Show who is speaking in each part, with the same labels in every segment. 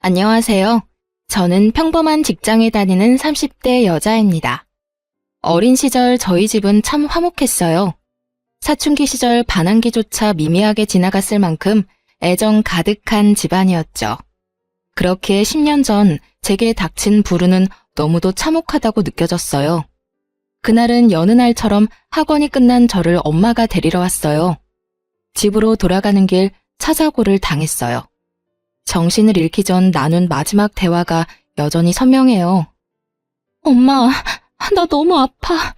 Speaker 1: 안녕하세요. 저는 평범한 직장에 다니는 30대 여자입니다. 어린 시절 저희 집은 참 화목했어요. 사춘기 시절 반항기조차 미미하게 지나갔을 만큼 애정 가득한 집안이었죠. 그렇게 10년 전 제게 닥친 불운은 너무도 참혹하다고 느껴졌어요. 그날은 여느 날처럼 학원이 끝난 저를 엄마가 데리러 왔어요. 집으로 돌아가는 길 차사고를 당했어요. 정신을 잃기 전 나눈 마지막 대화가 여전히 선명해요. 엄마, 나 너무 아파.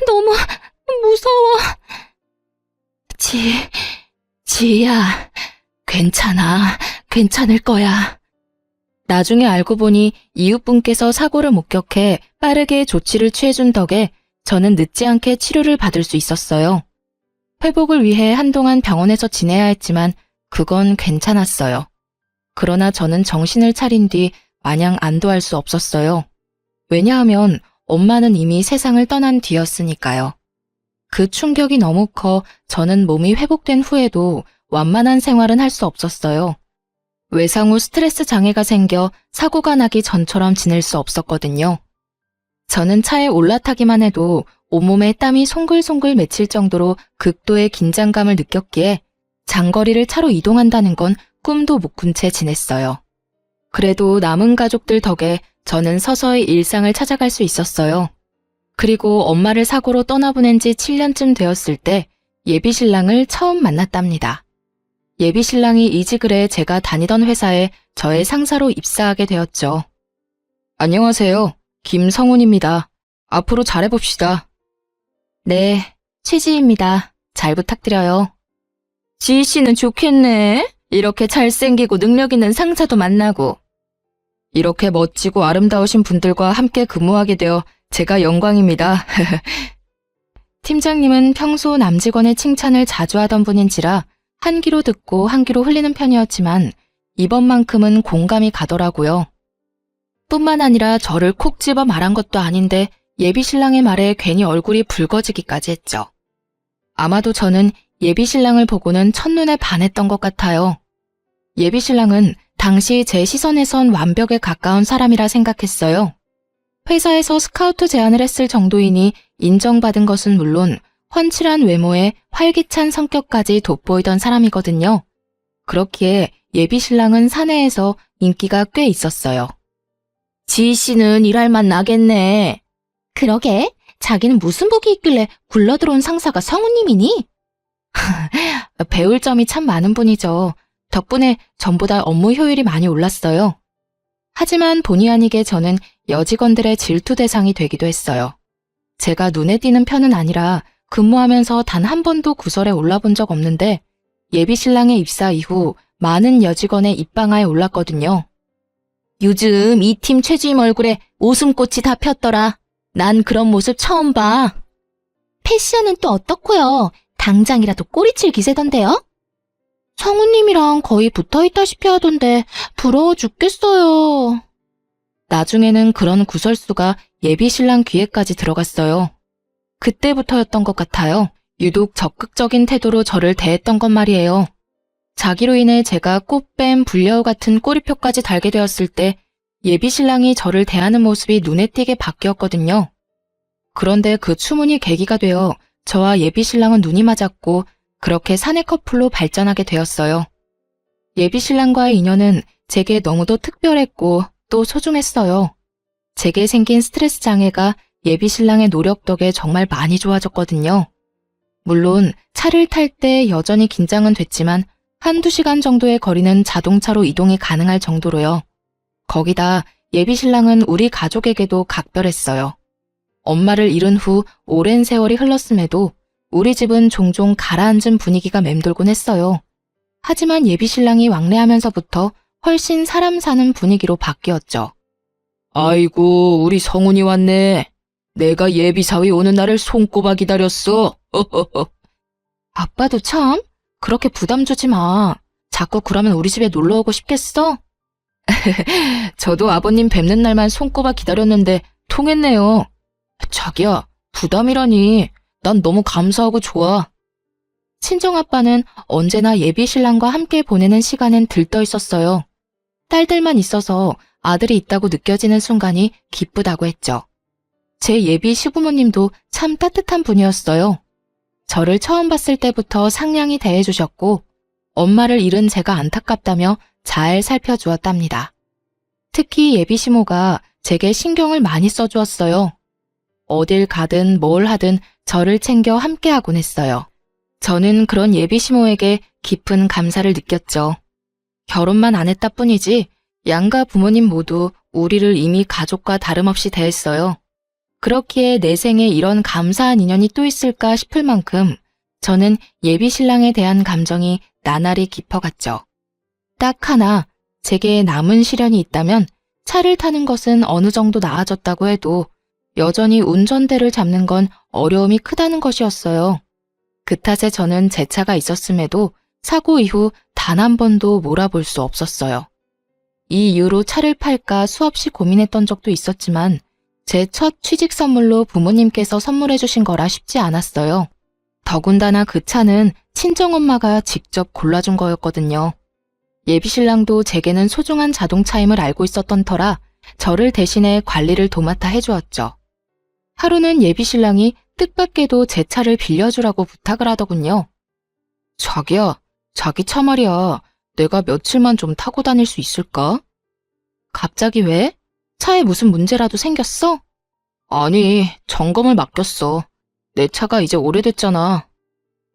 Speaker 1: 너무 무서워. 지희야, 괜찮아. 괜찮을 거야. 나중에 알고 보니 이웃분께서 사고를 목격해 빠르게 조치를 취해준 덕에 저는 늦지 않게 치료를 받을 수 있었어요. 회복을 위해 한동안 병원에서 지내야 했지만 그건 괜찮았어요. 그러나 저는 정신을 차린 뒤 마냥 안도할 수 없었어요. 왜냐하면 엄마는 이미 세상을 떠난 뒤였으니까요. 그 충격이 너무 커 저는 몸이 회복된 후에도 완만한 생활은 할 수 없었어요. 외상 후 스트레스 장애가 생겨 사고가 나기 전처럼 지낼 수 없었거든요. 저는 차에 올라타기만 해도 온몸에 땀이 송글송글 맺힐 정도로 극도의 긴장감을 느꼈기에 장거리를 차로 이동한다는 건 꿈도 못 꾼 채 지냈어요. 그래도 남은 가족들 덕에 저는 서서히 일상을 찾아갈 수 있었어요. 그리고 엄마를 사고로 떠나보낸 지 7년쯤 되었을 때 예비신랑을 처음 만났답니다. 예비신랑이 이직을 해 제가 다니던 회사에 저의 상사로 입사하게 되었죠. 안녕하세요. 김성훈입니다. 앞으로 잘해봅시다. 네, 최지희입니다. 잘 부탁드려요. 지희 씨는 좋겠네. 이렇게 잘생기고 능력 있는 상사도 만나고. 이렇게 멋지고 아름다우신 분들과 함께 근무하게 되어 제가 영광입니다. 팀장님은 평소 남직원의 칭찬을 자주 하던 분인지라 한 귀로 듣고 한 귀로 흘리는 편이었지만 이번만큼은 공감이 가더라고요. 뿐만 아니라 저를 콕 집어 말한 것도 아닌데 예비신랑의 말에 괜히 얼굴이 붉어지기까지 했죠. 아마도 저는 예비신랑을 보고는 첫눈에 반했던 것 같아요. 예비신랑은 당시 제 시선에선 완벽에 가까운 사람이라 생각했어요. 회사에서 스카우트 제안을 했을 정도이니 인정받은 것은 물론 훤칠한 외모에 활기찬 성격까지 돋보이던 사람이거든요. 그렇기에 예비신랑은 사내에서 인기가 꽤 있었어요. 지희 씨는 일할 맛 나겠네. 그러게, 자기는 무슨 복이 있길래 굴러들어온 상사가 성우님이니? 배울 점이 참 많은 분이죠. 덕분에 전보다 업무 효율이 많이 올랐어요. 하지만 본의 아니게 저는 여직원들의 질투 대상이 되기도 했어요. 제가 눈에 띄는 편은 아니라 근무하면서 단 한 번도 구설에 올라본 적 없는데 예비신랑의 입사 이후 많은 여직원의 입방아에 올랐거든요. 요즘 이 팀 최주임 얼굴에 웃음꽃이 다 폈더라. 난 그런 모습 처음 봐. 패션은 또 어떻고요? 당장이라도 꼬리칠 기세던데요? 성우님이랑 거의 붙어있다시피 하던데 부러워 죽겠어요. 나중에는 그런 구설수가 예비신랑 귀에까지 들어갔어요. 그때부터였던 것 같아요. 유독 적극적인 태도로 저를 대했던 것 말이에요. 자기로 인해 제가 꽃뱀, 불려우 같은 꼬리표까지 달게 되었을 때 예비신랑이 저를 대하는 모습이 눈에 띄게 바뀌었거든요. 그런데 그 추문이 계기가 되어 저와 예비신랑은 눈이 맞았고 그렇게 사내 커플로 발전하게 되었어요. 예비신랑과의 인연은 제게 너무도 특별했고 또 소중했어요. 제게 생긴 스트레스 장애가 예비신랑의 노력 덕에 정말 많이 좋아졌거든요. 물론 차를 탈 때 여전히 긴장은 됐지만 한두 시간 정도의 거리는 자동차로 이동이 가능할 정도로요. 거기다 예비신랑은 우리 가족에게도 각별했어요. 엄마를 잃은 후 오랜 세월이 흘렀음에도 우리 집은 종종 가라앉은 분위기가 맴돌곤 했어요. 하지만 예비신랑이 왕래하면서부터 훨씬 사람 사는 분위기로 바뀌었죠. 아이고, 우리 성훈이 왔네. 내가 예비사위 오는 날을 손꼽아 기다렸어. 아빠도 참, 그렇게 부담 주지 마. 자꾸 그러면 우리 집에 놀러 오고 싶겠어? 저도 아버님 뵙는 날만 손꼽아 기다렸는데 통했네요. 자기야, 부담이라니. 난 너무 감사하고 좋아. 친정아빠는 언제나 예비신랑과 함께 보내는 시간엔 들떠 있었어요. 딸들만 있어서 아들이 있다고 느껴지는 순간이 기쁘다고 했죠. 제 예비 시부모님도 참 따뜻한 분이었어요. 저를 처음 봤을 때부터 상냥히 대해주셨고 엄마를 잃은 제가 안타깝다며 잘 살펴주었답니다. 특히 예비 시모가 제게 신경을 많이 써주었어요. 어딜 가든 뭘 하든 저를 챙겨 함께하곤 했어요. 저는 그런 예비 시모에게 깊은 감사를 느꼈죠. 결혼만 안 했다 뿐이지 양가 부모님 모두 우리를 이미 가족과 다름없이 대했어요. 그렇기에 내 생에 이런 감사한 인연이 또 있을까 싶을 만큼 저는 예비 신랑에 대한 감정이 나날이 깊어갔죠. 딱 하나, 제게 남은 시련이 있다면 차를 타는 것은 어느 정도 나아졌다고 해도 여전히 운전대를 잡는 건 어려움이 크다는 것이었어요. 그 탓에 저는 제 차가 있었음에도 사고 이후 단 한 번도 몰아볼 수 없었어요. 이 이유로 차를 팔까 수없이 고민했던 적도 있었지만 제 첫 취직 선물로 부모님께서 선물해 주신 거라 쉽지 않았어요. 더군다나 그 차는 친정엄마가 직접 골라준 거였거든요. 예비신랑도 제게는 소중한 자동차임을 알고 있었던 터라 저를 대신해 관리를 도맡아 해주었죠. 하루는 예비신랑이 뜻밖에도 제 차를 빌려주라고 부탁을 하더군요. 자기야, 자기 차 말이야. 내가 며칠만 좀 타고 다닐 수 있을까? 갑자기 왜? 차에 무슨 문제라도 생겼어? 아니, 점검을 맡겼어. 내 차가 이제 오래됐잖아.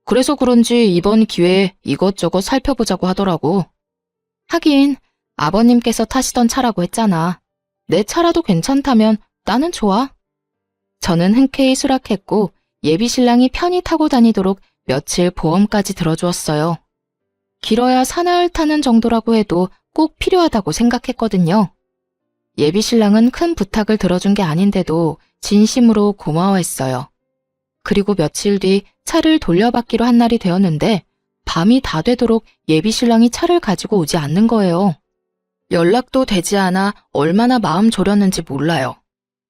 Speaker 1: 그래서 그런지 이번 기회에 이것저것 살펴보자고 하더라고. 하긴 아버님께서 타시던 차라고 했잖아. 내 차라도 괜찮다면 나는 좋아. 저는 흔쾌히 수락했고 예비신랑이 편히 타고 다니도록 며칠 보험까지 들어주었어요. 길어야 사나흘 타는 정도라고 해도 꼭 필요하다고 생각했거든요. 예비신랑은 큰 부탁을 들어준 게 아닌데도 진심으로 고마워했어요. 그리고 며칠 뒤 차를 돌려받기로 한 날이 되었는데 밤이 다 되도록 예비신랑이 차를 가지고 오지 않는 거예요. 연락도 되지 않아 얼마나 마음 졸였는지 몰라요.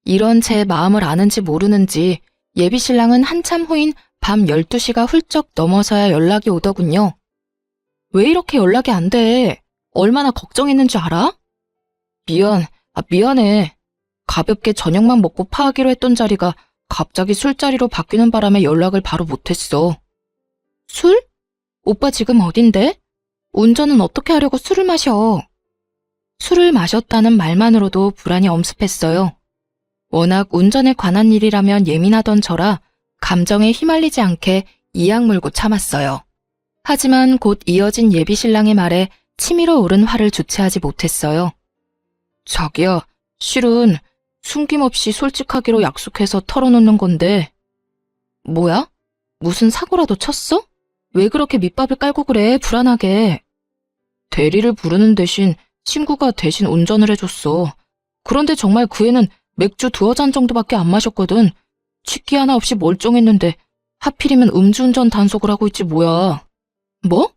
Speaker 1: 이런 제 마음을 아는지 모르는지 예비신랑은 한참 후인 밤 12시가 훌쩍 넘어서야 연락이 오더군요. 왜 이렇게 연락이 안 돼? 얼마나 걱정했는 줄 알아? 미안해. 가볍게 저녁만 먹고 파하기로 했던 자리가 갑자기 술자리로 바뀌는 바람에 연락을 바로 못했어. 술? 오빠 지금 어딘데? 운전은 어떻게 하려고 술을 마셔? 술을 마셨다는 말만으로도 불안이 엄습했어요. 워낙 운전에 관한 일이라면 예민하던 저라 감정에 휘말리지 않게 이악 물고 참았어요. 하지만 곧 이어진 예비신랑의 말에 치밀어 오른 화를 주체하지 못했어요. 자기야, 실은 숨김없이 솔직하기로 약속해서 털어놓는 건데. 뭐야? 무슨 사고라도 쳤어? 왜 그렇게 밑밥을 깔고 그래, 불안하게. 대리를 부르는 대신 친구가 대신 운전을 해줬어. 그런데 정말 그 애는 맥주 2잔 정도밖에 안 마셨거든. 취기 하나 없이 멀쩡했는데 하필이면 음주운전 단속을 하고 있지 뭐야. 뭐?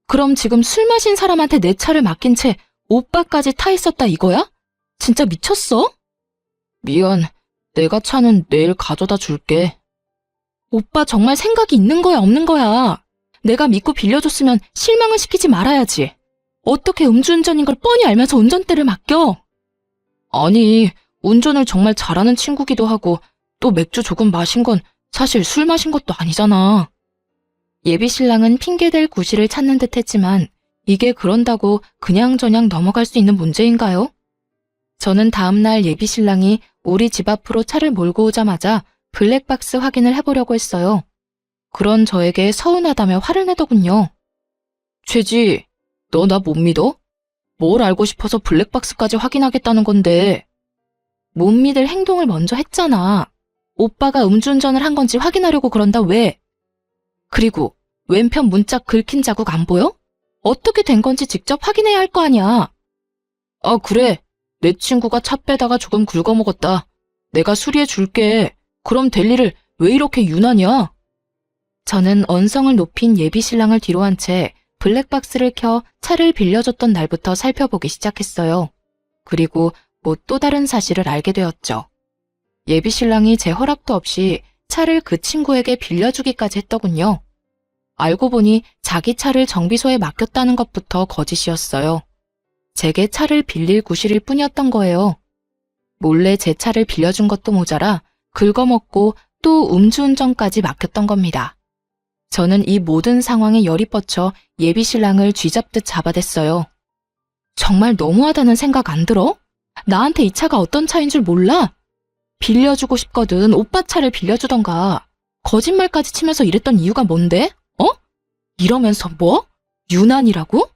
Speaker 1: 그럼 지금 술 마신 사람한테 내 차를 맡긴 채 오빠까지 타 있었다 이거야? 진짜 미쳤어? 미안, 내가 차는 내일 가져다 줄게. 오빠 정말 생각이 있는 거야, 없는 거야? 내가 믿고 빌려줬으면 실망을 시키지 말아야지. 어떻게 음주운전인 걸 뻔히 알면서 운전대를 맡겨? 아니, 운전을 정말 잘하는 친구기도 하고 또 맥주 조금 마신 건 사실 술 마신 것도 아니잖아. 예비신랑은 핑계댈 구실을 찾는 듯 했지만 이게 그런다고 그냥저냥 넘어갈 수 있는 문제인가요? 저는 다음날 예비신랑이 우리 집 앞으로 차를 몰고 오자마자 블랙박스 확인을 해보려고 했어요. 그런 저에게 서운하다며 화를 내더군요. 최지, 너 나 못 믿어? 뭘 알고 싶어서 블랙박스까지 확인하겠다는 건데. 못 믿을 행동을 먼저 했잖아. 오빠가 음주운전을 한 건지 확인하려고 그런다 왜? 그리고 왼편 문짝 긁힌 자국 안 보여? 어떻게 된 건지 직접 확인해야 할 거 아니야. 아, 그래. 내 친구가 차 빼다가 조금 긁어먹었다. 내가 수리해 줄게. 그럼 될 일을 왜 이렇게 유난이야? 저는 언성을 높인 예비신랑을 뒤로 한 채 블랙박스를 켜 차를 빌려줬던 날부터 살펴보기 시작했어요. 그리고 뭐 또 다른 사실을 알게 되었죠. 예비신랑이 제 허락도 없이 차를 그 친구에게 빌려주기까지 했더군요. 알고 보니 자기 차를 정비소에 맡겼다는 것부터 거짓이었어요. 제게 차를 빌릴 구실일 뿐이었던 거예요. 몰래 제 차를 빌려준 것도 모자라 긁어먹고 또 음주운전까지 맡겼던 겁니다. 저는 이 모든 상황에 열이 뻗쳐 예비신랑을 쥐잡듯 잡아댔어요. 정말 너무하다는 생각 안 들어? 나한테 이 차가 어떤 차인 줄 몰라? 빌려주고 싶거든 오빠 차를 빌려주던가. 거짓말까지 치면서 이랬던 이유가 뭔데? 이러면서 뭐? 유난이라고?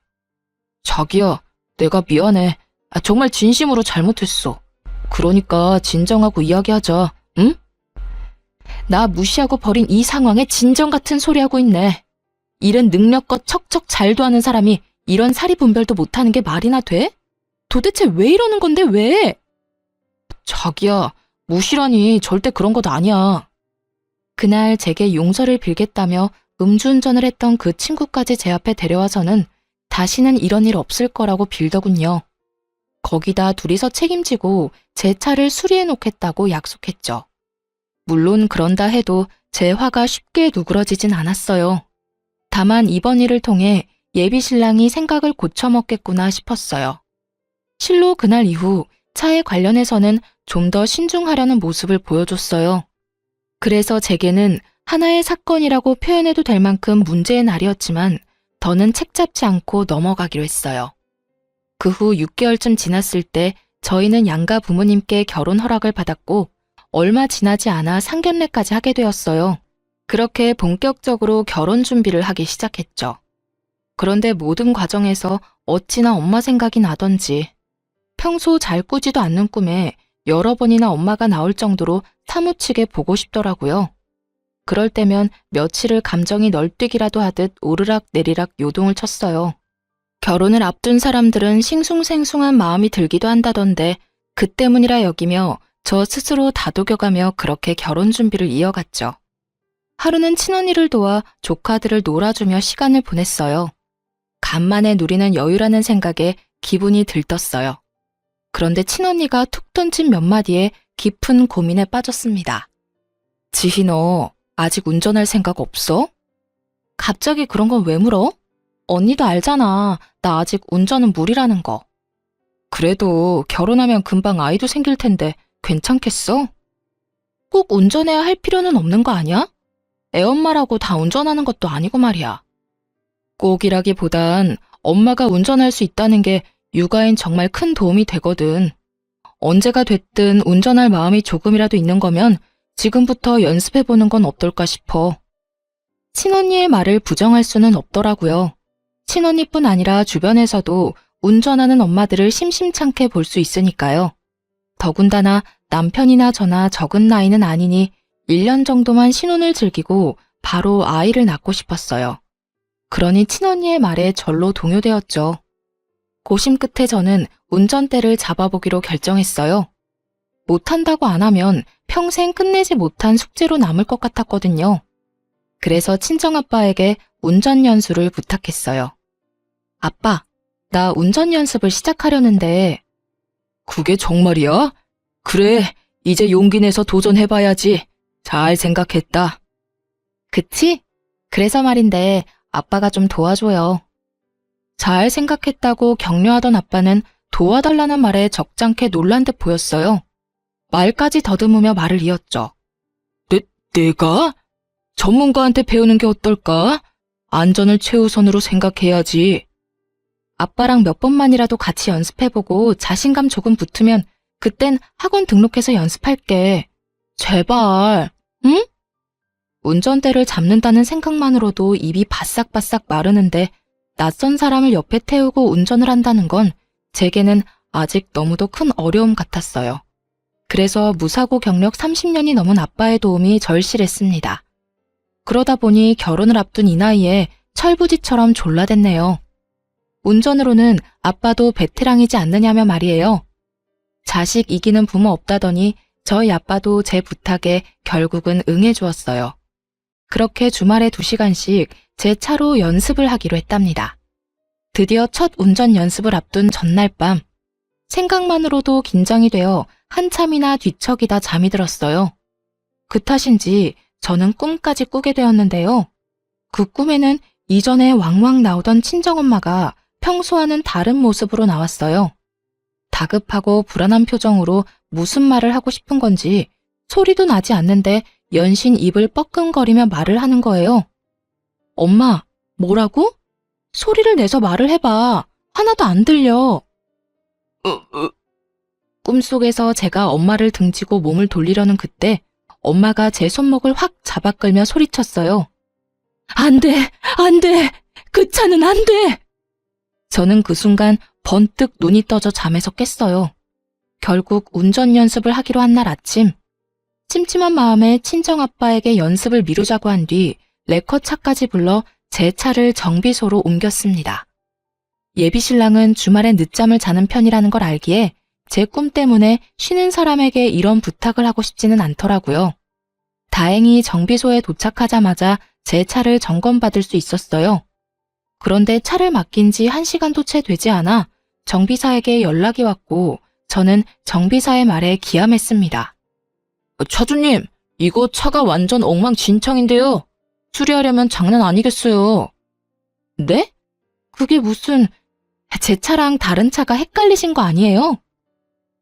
Speaker 1: 자기야, 내가 미안해. 정말 진심으로 잘못했어. 그러니까 진정하고 이야기하자, 응? 나 무시하고 버린 이 상황에 진정 같은 소리 하고 있네. 일은 능력껏 척척 잘도 하는 사람이 이런 사리분별도 못하는 게 말이나 돼? 도대체 왜 이러는 건데 왜? 자기야, 무시라니 절대 그런 것 아니야. 그날 제게 용서를 빌겠다며 음주운전을 했던 그 친구까지 제 앞에 데려와서는 다시는 이런 일 없을 거라고 빌더군요. 거기다 둘이서 책임지고 제 차를 수리해 놓겠다고 약속했죠. 물론 그런다 해도 제 화가 쉽게 누그러지진 않았어요. 다만 이번 일을 통해 예비신랑이 생각을 고쳐먹겠구나 싶었어요. 실로 그날 이후 차에 관련해서는 좀 더 신중하려는 모습을 보여줬어요. 그래서 제게는 하나의 사건이라고 표현해도 될 만큼 문제의 날이었지만 더는 책잡지 않고 넘어가기로 했어요. 그 후 6개월쯤 지났을 때 저희는 양가 부모님께 결혼 허락을 받았고 얼마 지나지 않아 상견례까지 하게 되었어요. 그렇게 본격적으로 결혼 준비를 하기 시작했죠. 그런데 모든 과정에서 어찌나 엄마 생각이 나던지 평소 잘 꾸지도 않는 꿈에 여러 번이나 엄마가 나올 정도로 사무치게 보고 싶더라고요. 그럴 때면 며칠을 감정이 널뛰기라도 하듯 오르락 내리락 요동을 쳤어요. 결혼을 앞둔 사람들은 싱숭생숭한 마음이 들기도 한다던데 그 때문이라 여기며 저 스스로 다독여가며 그렇게 결혼 준비를 이어갔죠. 하루는 친언니를 도와 조카들을 놀아주며 시간을 보냈어요. 간만에 누리는 여유라는 생각에 기분이 들떴어요. 그런데 친언니가 툭 던진 몇 마디에 깊은 고민에 빠졌습니다. 지희 너 아직 운전할 생각 없어? 갑자기 그런 건 왜 물어? 언니도 알잖아. 나 아직 운전은 무리라는 거. 그래도 결혼하면 금방 아이도 생길 텐데 괜찮겠어? 꼭 운전해야 할 필요는 없는 거 아니야? 애엄마라고 다 운전하는 것도 아니고 말이야. 꼭이라기보단 엄마가 운전할 수 있다는 게 육아엔 정말 큰 도움이 되거든. 언제가 됐든 운전할 마음이 조금이라도 있는 거면 지금부터 연습해보는 건 어떨까 싶어. 친언니의 말을 부정할 수는 없더라고요. 친언니뿐 아니라 주변에서도 운전하는 엄마들을 심심찮게 볼 수 있으니까요. 더군다나 남편이나 저나 적은 나이는 아니니 1년 정도만 신혼을 즐기고 바로 아이를 낳고 싶었어요. 그러니 친언니의 말에 절로 동요되었죠. 고심 끝에 저는 운전대를 잡아보기로 결정했어요. 못한다고 안 하면 평생 끝내지 못한 숙제로 남을 것 같았거든요. 그래서 친정아빠에게 운전 연수를 부탁했어요. 아빠, 나 운전 연습을 시작하려는데. 그게 정말이야? 그래, 이제 용기 내서 도전해봐야지. 잘 생각했다. 그치? 그래서 말인데 아빠가 좀 도와줘요. 잘 생각했다고 격려하던 아빠는 도와달라는 말에 적잖게 놀란 듯 보였어요. 말까지 더듬으며 말을 이었죠. 내가? 전문가한테 배우는 게 어떨까? 안전을 최우선으로 생각해야지. 아빠랑 몇 번만이라도 같이 연습해보고 자신감 조금 붙으면 그땐 학원 등록해서 연습할게. 제발, 응? 운전대를 잡는다는 생각만으로도 입이 바싹바싹 마르는데 낯선 사람을 옆에 태우고 운전을 한다는 건 제게는 아직 너무도 큰 어려움 같았어요. 그래서 무사고 경력 30년이 넘은 아빠의 도움이 절실했습니다. 그러다 보니 결혼을 앞둔 이 나이에 철부지처럼 졸라댔네요. 운전으로는 아빠도 베테랑이지 않느냐며 말이에요. 자식 이기는 부모 없다더니 저희 아빠도 제 부탁에 결국은 응해주었어요. 그렇게 주말에 2시간씩 제 차로 연습을 하기로 했답니다. 드디어 첫 운전 연습을 앞둔 전날 밤, 생각만으로도 긴장이 되어 한참이나 뒤척이다 잠이 들었어요. 그 탓인지 저는 꿈까지 꾸게 되었는데요. 그 꿈에는 이전에 왕왕 나오던 친정엄마가 평소와는 다른 모습으로 나왔어요. 다급하고 불안한 표정으로 무슨 말을 하고 싶은 건지 소리도 나지 않는데 연신 입을 뻐끔거리며 말을 하는 거예요. 엄마, 뭐라고? 소리를 내서 말을 해봐. 하나도 안 들려. 꿈속에서 제가 엄마를 등지고 몸을 돌리려는 그때 엄마가 제 손목을 확 잡아 끌며 소리쳤어요. 안 돼! 안 돼! 그 차는 안 돼! 저는 그 순간 번뜩 눈이 떠져 잠에서 깼어요. 결국 운전 연습을 하기로 한 날 아침, 찜찜한 마음에 친정아빠에게 연습을 미루자고 한 뒤 레커차까지 불러 제 차를 정비소로 옮겼습니다. 예비신랑은 주말에 늦잠을 자는 편이라는 걸 알기에 제 꿈 때문에 쉬는 사람에게 이런 부탁을 하고 싶지는 않더라고요. 다행히 정비소에 도착하자마자 제 차를 점검받을 수 있었어요. 그런데 차를 맡긴 지 1시간도 채 되지 않아 정비사에게 연락이 왔고 저는 정비사의 말에 기함했습니다. 차주님, 이거 차가 완전 엉망진창인데요. 수리하려면 장난 아니겠어요. 네? 그게 무슨... 제 차랑 다른 차가 헷갈리신 거 아니에요?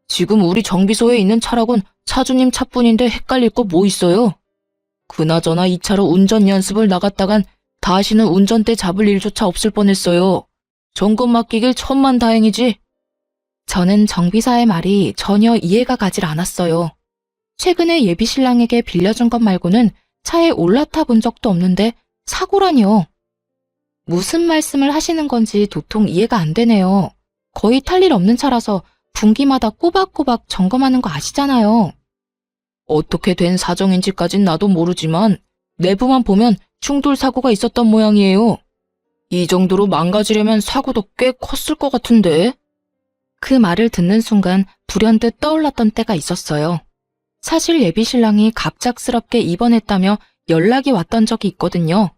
Speaker 1: 지금 우리 정비소에 있는 차라곤 차주님 차뿐인데 헷갈릴 거 뭐 있어요? 그나저나 이 차로 운전 연습을 나갔다간 다시는 운전대 잡을 일조차 없을 뻔했어요. 점검 맡기길 천만다행이지. 저는 정비사의 말이 전혀 이해가 가질 않았어요. 최근에 예비신랑에게 빌려준 것 말고는 차에 올라타 본 적도 없는데 사고라니요. 무슨 말씀을 하시는 건지 도통 이해가 안 되네요. 거의 탈 일 없는 차라서 분기마다 꼬박꼬박 점검하는 거 아시잖아요. 어떻게 된 사정인지까진 나도 모르지만 내부만 보면 충돌 사고가 있었던 모양이에요. 이 정도로 망가지려면 사고도 꽤 컸을 것 같은데. 그 말을 듣는 순간 불현듯 떠올랐던 때가 있었어요. 사실 예비신랑이 갑작스럽게 입원했다며 연락이 왔던 적이 있거든요.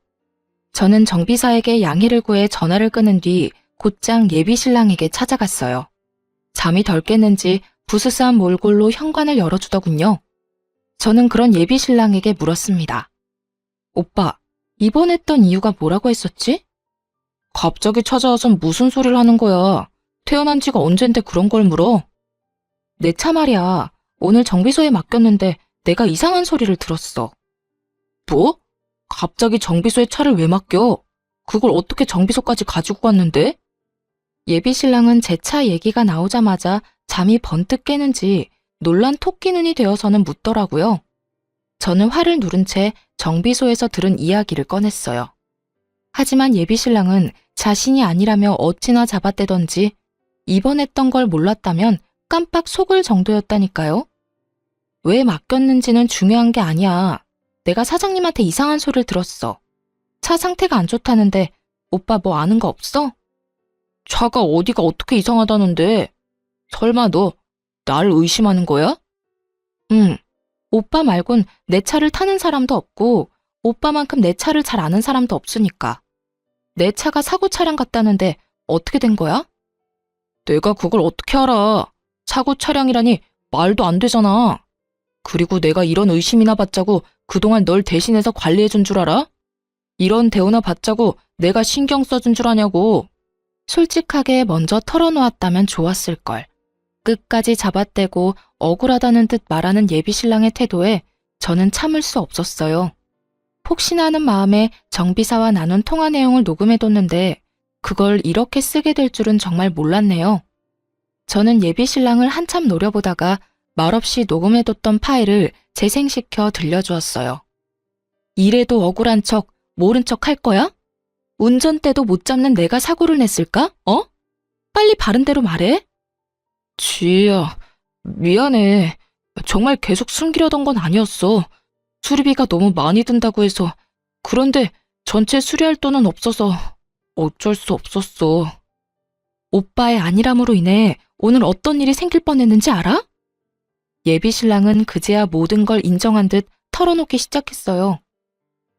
Speaker 1: 저는 정비사에게 양해를 구해 전화를 끊은 뒤 곧장 예비신랑에게 찾아갔어요. 잠이 덜 깼는지 부스스한 몰골로 현관을 열어주더군요. 저는 그런 예비신랑에게 물었습니다. 오빠, 입원했던 이유가 뭐라고 했었지? 갑자기 찾아와선 무슨 소리를 하는 거야. 태어난 지가 언젠데 그런 걸 물어. 내 차 말이야. 오늘 정비소에 맡겼는데 내가 이상한 소리를 들었어. 뭐? 갑자기 정비소에 차를 왜 맡겨? 그걸 어떻게 정비소까지 가지고 갔는데? 예비신랑은 제 차 얘기가 나오자마자 잠이 번뜩 깨는지 놀란 토끼 눈이 되어서는 묻더라고요. 저는 화를 누른 채 정비소에서 들은 이야기를 꺼냈어요. 하지만 예비신랑은 자신이 아니라며 어찌나 잡아떼던지 입원했던 걸 몰랐다면 깜빡 속을 정도였다니까요. 왜 맡겼는지는 중요한 게 아니야. 내가 사장님한테 이상한 소리를 들었어. 차 상태가 안 좋다는데 오빠 뭐 아는 거 없어? 차가 어디가 어떻게 이상하다는데? 설마 너 나를 의심하는 거야? 응. 오빠 말곤 내 차를 타는 사람도 없고 오빠만큼 내 차를 잘 아는 사람도 없으니까. 내 차가 사고 차량 같다는데 어떻게 된 거야? 내가 그걸 어떻게 알아? 사고 차량이라니 말도 안 되잖아. 그리고 내가 이런 의심이나 받자고 그동안 널 대신해서 관리해준 줄 알아? 이런 대우나 받자고 내가 신경 써준 줄 아냐고. 솔직하게 먼저 털어놓았다면 좋았을걸. 끝까지 잡아떼고 억울하다는 듯 말하는 예비신랑의 태도에 저는 참을 수 없었어요. 혹시나 하는 마음에 정비사와 나눈 통화 내용을 녹음해뒀는데 그걸 이렇게 쓰게 될 줄은 정말 몰랐네요. 저는 예비신랑을 한참 노려보다가 말없이 녹음해뒀던 파일을 재생시켜 들려주었어요. 이래도 억울한 척, 모른 척 할 거야? 운전대도 못 잡는 내가 사고를 냈을까? 빨리 바른 대로 말해. 지희야, 미안해. 정말 계속 숨기려던 건 아니었어. 수리비가 너무 많이 든다고 해서. 그런데 전체 수리할 돈은 없어서 어쩔 수 없었어. 오빠의 안일함으로 인해 오늘 어떤 일이 생길 뻔했는지 알아? 예비신랑은 그제야 모든 걸 인정한 듯 털어놓기 시작했어요.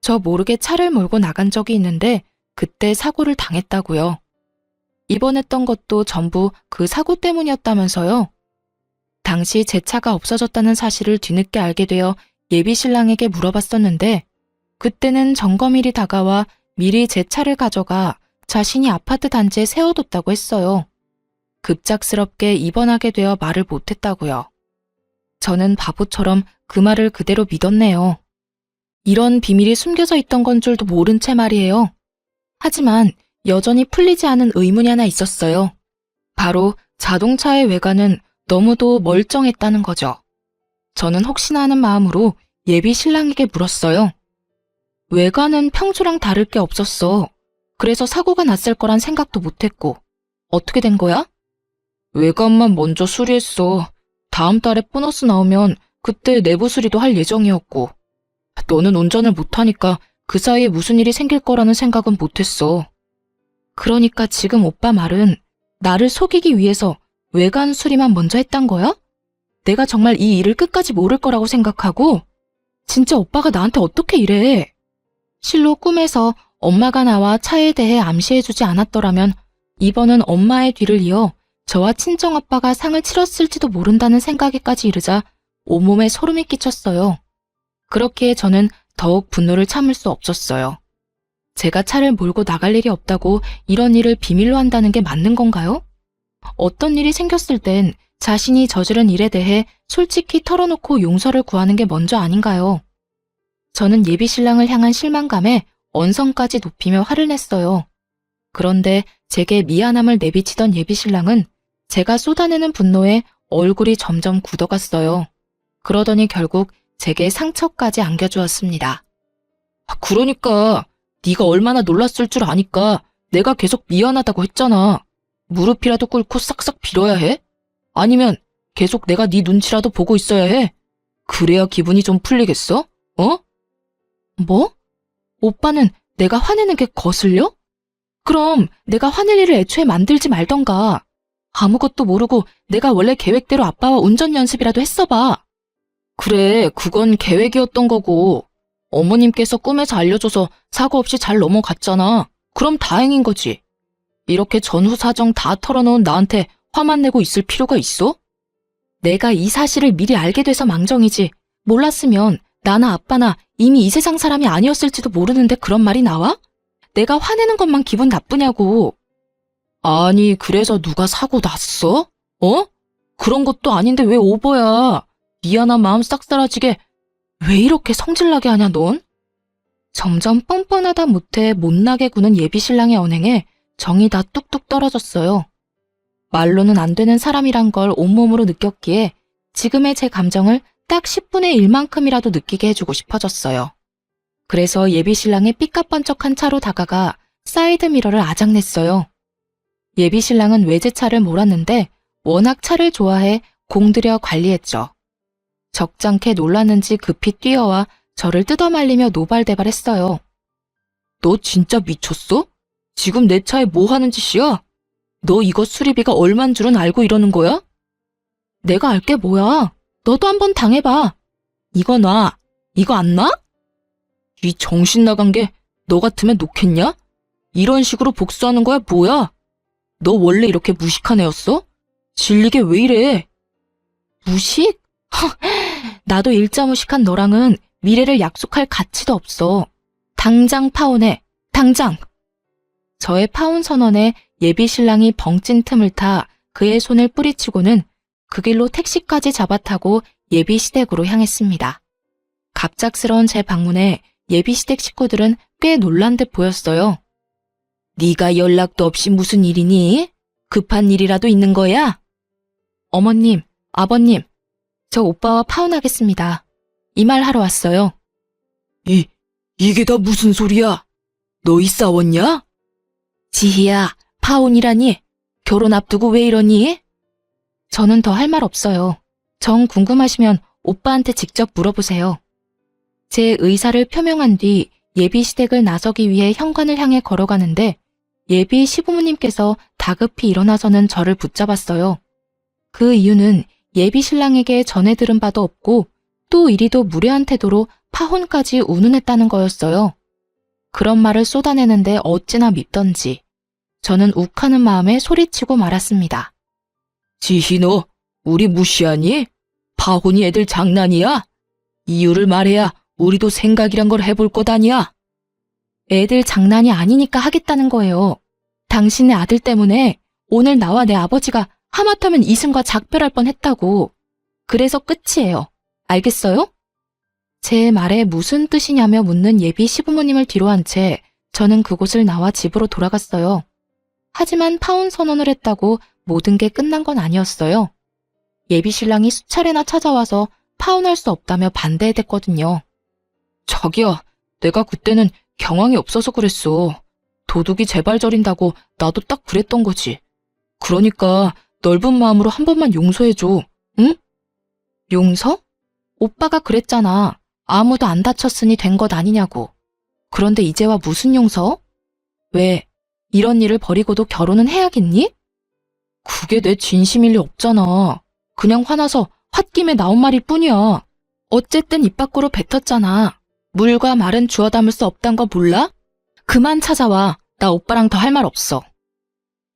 Speaker 1: 저 모르게 차를 몰고 나간 적이 있는데 그때 사고를 당했다고요. 입원했던 것도 전부 그 사고 때문이었다면서요. 당시 제 차가 없어졌다는 사실을 뒤늦게 알게 되어 예비신랑에게 물어봤었는데 그때는 점검일이 다가와 미리 제 차를 가져가 자신이 아파트 단지에 세워뒀다고 했어요. 급작스럽게 입원하게 되어 말을 못했다고요. 저는 바보처럼 그 말을 그대로 믿었네요. 이런 비밀이 숨겨져 있던 건 줄도 모른 채 말이에요. 하지만 여전히 풀리지 않은 의문이 하나 있었어요. 바로 자동차의 외관은 너무도 멀쩡했다는 거죠. 저는 혹시나 하는 마음으로 예비 신랑에게 물었어요. 외관은 평소랑 다를 게 없었어. 그래서 사고가 났을 거란 생각도 못했고. 어떻게 된 거야? 외관만 먼저 수리했어. 다음 달에 보너스 나오면 그때 내부 수리도 할 예정이었고. 너는 운전을 못하니까 그 사이에 무슨 일이 생길 거라는 생각은 못했어. 그러니까 지금 오빠 말은 나를 속이기 위해서 외관 수리만 먼저 했단 거야? 내가 정말 이 일을 끝까지 모를 거라고 생각하고? 진짜 오빠가 나한테 어떻게 이래? 실로 꿈에서 엄마가 나와 차에 대해 암시해주지 않았더라면 이번은 엄마의 뒤를 이어 저와 친정아빠가 상을 치렀을지도 모른다는 생각에까지 이르자 온몸에 소름이 끼쳤어요. 그렇기에 저는 더욱 분노를 참을 수 없었어요. 제가 차를 몰고 나갈 일이 없다고 이런 일을 비밀로 한다는 게 맞는 건가요? 어떤 일이 생겼을 땐 자신이 저지른 일에 대해 솔직히 털어놓고 용서를 구하는 게 먼저 아닌가요? 저는 예비 신랑을 향한 실망감에 언성까지 높이며 화를 냈어요. 그런데 제게 미안함을 내비치던 예비 신랑은 제가 쏟아내는 분노에 얼굴이 점점 굳어갔어요. 그러더니 결국 제게 상처까지 안겨주었습니다. 그러니까 네가 얼마나 놀랐을 줄 아니까 내가 계속 미안하다고 했잖아. 무릎이라도 꿇고 싹싹 빌어야 해? 아니면 계속 내가 네 눈치라도 보고 있어야 해? 그래야 기분이 좀 풀리겠어? 어? 뭐? 오빠는 내가 화내는 게 거슬려? 그럼 내가 화낼 일을 애초에 만들지 말던가. 아무것도 모르고 내가 원래 계획대로 아빠와 운전 연습이라도 했어봐. 그래, 그건 계획이었던 거고. 어머님께서 꿈에서 알려줘서 사고 없이 잘 넘어갔잖아. 그럼 다행인 거지. 이렇게 전후 사정 다 털어놓은 나한테 화만 내고 있을 필요가 있어? 내가 이 사실을 미리 알게 돼서 망정이지. 몰랐으면 나나 아빠나 이미 이 세상 사람이 아니었을지도 모르는데 그런 말이 나와? 내가 화내는 것만 기분 나쁘냐고. 아니, 그래서 누가 사고 났어? 어? 그런 것도 아닌데 왜 오버야? 미안한 마음 싹 사라지게 왜 이렇게 성질나게 하냐 넌? 점점 뻔뻔하다 못해 못나게 구는 예비 신랑의 언행에 정이 다 뚝뚝 떨어졌어요. 말로는 안 되는 사람이란 걸 온몸으로 느꼈기에 지금의 제 감정을 딱 10분의 1만큼이라도 느끼게 해주고 싶어졌어요. 그래서 예비 신랑의 삐까뻔쩍한 차로 다가가 사이드 미러를 아작냈어요. 예비 신랑은 외제차를 몰았는데 워낙 차를 좋아해 공들여 관리했죠. 적잖게 놀랐는지 급히 뛰어와 저를 뜯어말리며 노발대발했어요. 너 진짜 미쳤어? 지금 내 차에 뭐 하는 짓이야? 너 이거 수리비가 얼만 줄은 알고 이러는 거야? 내가 알게 뭐야? 너도 한번 당해봐. 이거 놔. 이거 안 놔? 이 정신 나간 게 너 같으면 놓겠냐? 이런 식으로 복수하는 거야 뭐야? 너 원래 이렇게 무식한 애였어? 질리게 왜 이래? 무식? 나도 일자 무식한 너랑은 미래를 약속할 가치도 없어. 당장 파혼해. 당장! 저의 파혼 선언에 예비 신랑이 벙찐 틈을 타 그의 손을 뿌리치고는 그 길로 택시까지 잡아타고 예비 시댁으로 향했습니다. 갑작스러운 제 방문에 예비 시댁 식구들은 꽤 놀란 듯 보였어요. 네가 연락도 없이 무슨 일이니? 급한 일이라도 있는 거야? 어머님, 아버님, 저 오빠와 파혼하겠습니다. 이 말 하러 왔어요.
Speaker 2: 이게 다 무슨 소리야? 너희 싸웠냐?
Speaker 1: 지희야, 파혼이라니? 결혼 앞두고 왜 이러니? 저는 더 할 말 없어요. 정 궁금하시면 오빠한테 직접 물어보세요. 제 의사를 표명한 뒤 예비 시댁을 나서기 위해 현관을 향해 걸어가는데 예비 시부모님께서 다급히 일어나서는 저를 붙잡았어요. 그 이유는 예비 신랑에게 전해 들은 바도 없고 또 이리도 무례한 태도로 파혼까지 운운했다는 거였어요. 그런 말을 쏟아내는데 어찌나 밉던지 저는 욱하는 마음에 소리치고 말았습니다.
Speaker 2: 지희 너 우리 무시하니? 파혼이 애들 장난이야? 이유를 말해야 우리도 생각이란 걸 해볼 것 아니야?
Speaker 1: 애들 장난이 아니니까 하겠다는 거예요. 당신의 아들 때문에 오늘 나와 내 아버지가 하마터면 이승과 작별할 뻔했다고. 그래서 끝이에요. 알겠어요? 제 말에 무슨 뜻이냐며 묻는 예비 시부모님을 뒤로 한 채 저는 그곳을 나와 집으로 돌아갔어요. 하지만 파혼 선언을 했다고 모든 게 끝난 건 아니었어요. 예비 신랑이 수차례나 찾아와서 파혼할 수 없다며 반대했거든요. 자기야, 내가 그때는 경황이 없어서 그랬어. 도둑이 제발 저린다고 나도 딱 그랬던 거지. 그러니까 넓은 마음으로 한 번만 용서해줘, 응? 용서? 오빠가 그랬잖아. 아무도 안 다쳤으니 된 것 아니냐고. 그런데 이제와 무슨 용서? 왜, 이런 일을 버리고도 결혼은 해야겠니? 그게 내 진심일 리 없잖아. 그냥 화나서 홧김에 나온 말일 뿐이야. 어쨌든 입 밖으로 뱉었잖아. 물과 말은 주워 담을 수 없단 거 몰라? 그만 찾아와. 나 오빠랑 더 할 말 없어.